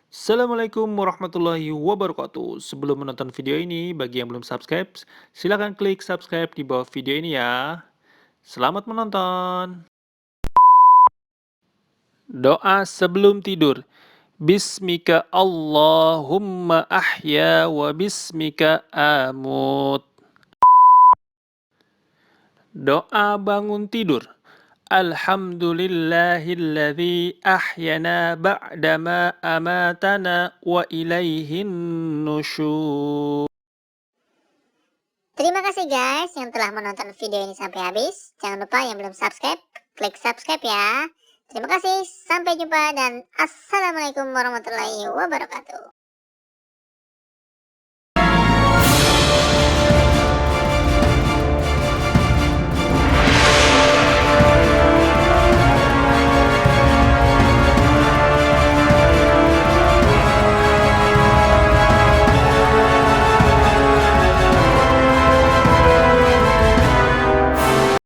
Assalamualaikum warahmatullahi wabarakatuh. Sebelum menonton video ini, bagi yang belum subscribe, silahkan klik subscribe di bawah video ini ya. Selamat menonton. Doa sebelum tidur. Bismika Allahumma ahya wa bismika amut. Doa bangun tidur. Alhamdulillahilladzi ahyana ba'dama amatana wa ilaihin nusyur. Terima kasih guys yang telah menonton video ini sampai habis. Jangan lupa yang belum subscribe, klik subscribe ya. Terima kasih, sampai jumpa dan assalamualaikum warahmatullahi wabarakatuh.